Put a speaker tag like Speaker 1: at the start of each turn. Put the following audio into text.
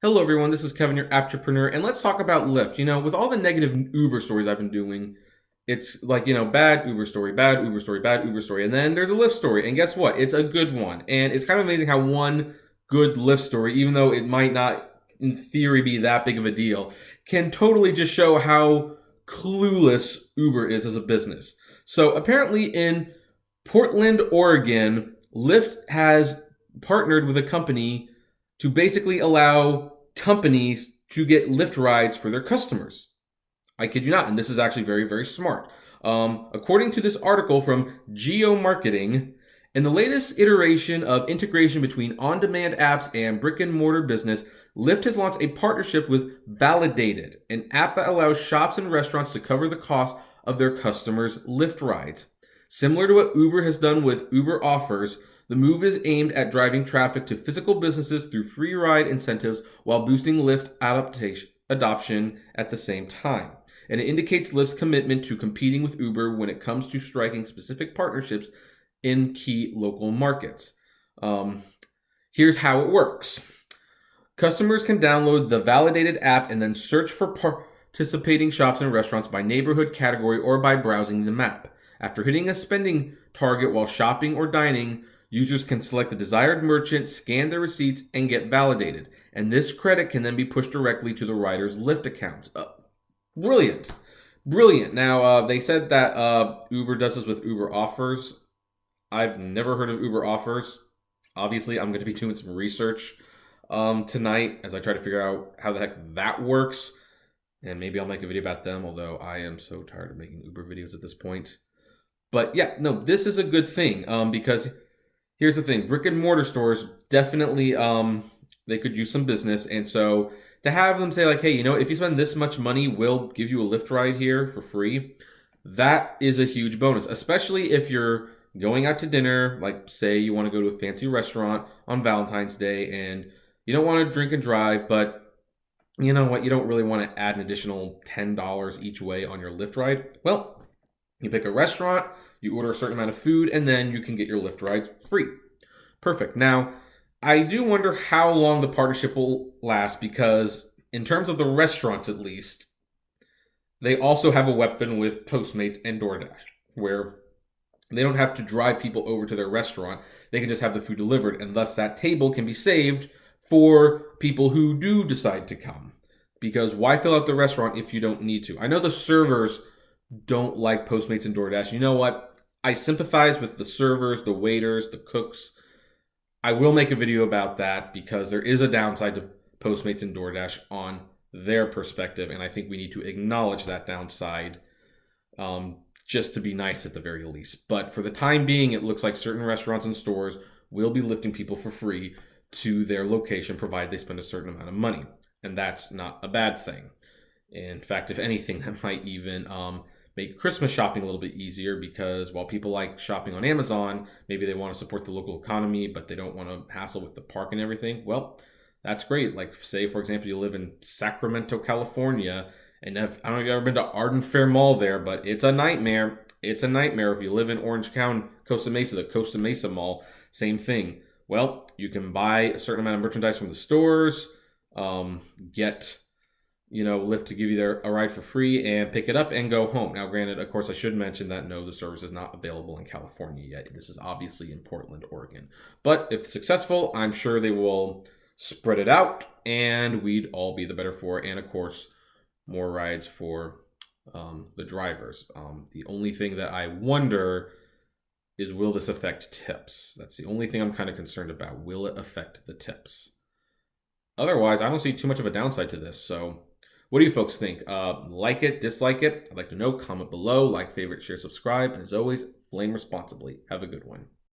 Speaker 1: Hello, everyone. This is Kevin, your entrepreneur, and let's talk about Lyft. With all the negative Uber stories I've been doing, it's like, bad Uber story, bad Uber story, bad Uber story, and then there's a Lyft story, and guess what? It's a good one. And it's kind of amazing how one good Lyft story, even though it might not, in theory, be that big of a deal, can totally just show how clueless Uber is as a business. So apparently in Portland, Oregon, Lyft has partnered with a company to basically allow companies to get Lyft rides for their customers. I kid you not, and this is actually very, very smart. According to this article from Geo Marketing, in the latest iteration of integration between on-demand apps and brick-and-mortar business, Lyft has launched a partnership with Validated, an app that allows shops and restaurants to cover the cost of their customers' Lyft rides. Similar to what Uber has done with Uber Offers, the move is aimed at driving traffic to physical businesses through free ride incentives while boosting Lyft adoption at the same time. And it indicates Lyft's commitment to competing with Uber when it comes to striking specific partnerships in key local markets. Here's how it works. Customers can download the Validated app and then search for participating shops and restaurants by neighborhood category or by browsing the map. After hitting a spending target while shopping or dining, users can select the desired merchant, scan their receipts, and get validated. And this credit can then be pushed directly to the rider's Lyft accounts. Brilliant. Brilliant. Now, they said that Uber does this with Uber Offers. I've never heard of Uber Offers. Obviously, I'm going to be doing some research tonight as I try to figure out how the heck that works. And maybe I'll make a video about them, although I am so tired of making Uber videos at this point. But yeah, no, this is a good thing because here's the thing. Brick and mortar stores definitely, they could use some business. And so to have them say like, hey, if you spend this much money, we'll give you a Lyft ride here for free. That is a huge bonus, especially if you're going out to dinner, like say you want to go to a fancy restaurant on Valentine's Day and you don't want to drink and drive, but you know what? You don't really want to add an additional $10 each way on your Lyft ride. Well, you pick a restaurant, you order a certain amount of food, and then you can get your Lyft rides free. Perfect. Now, I do wonder how long the partnership will last because, in terms of the restaurants at least, they also have a weapon with Postmates and DoorDash, where they don't have to drive people over to their restaurant. They can just have the food delivered, and thus that table can be saved for people who do decide to come. Because why fill out the restaurant if you don't need to? I know the servers don't like Postmates and DoorDash. You know what? I sympathize with the servers, the waiters, the cooks. I will make a video about that because there is a downside to Postmates and DoorDash on their perspective, and I think we need to acknowledge that downside just to be nice at the very least. But for the time being, it looks like certain restaurants and stores will be lifting people for free to their location provided they spend a certain amount of money, and that's not a bad thing. In fact, if anything, that might even make Christmas shopping a little bit easier because while people like shopping on Amazon, maybe they want to support the local economy, but they don't want to hassle with the park and everything. Well, that's great. Like say, for example, you live in Sacramento, California, and I don't know if you've ever been to Arden Fair Mall there, but it's a nightmare. It's a nightmare if you live in Orange County, Costa Mesa, the Costa Mesa Mall, same thing. Well, you can buy a certain amount of merchandise from the stores, get Lyft to give you a ride for free and pick it up and go home. Now, granted, of course, I should mention that no, the service is not available in California yet. This is obviously in Portland, Oregon. But if successful, I'm sure they will spread it out and we'd all be the better for it. And of course, more rides for the drivers. The only thing that I wonder is, will this affect tips? That's the only thing I'm kind of concerned about. Will it affect the tips? Otherwise, I don't see too much of a downside to this. So what do you folks think? Like it, dislike it? I'd like to know. Comment below. Like, favorite, share, subscribe. And as always, flame responsibly. Have a good one.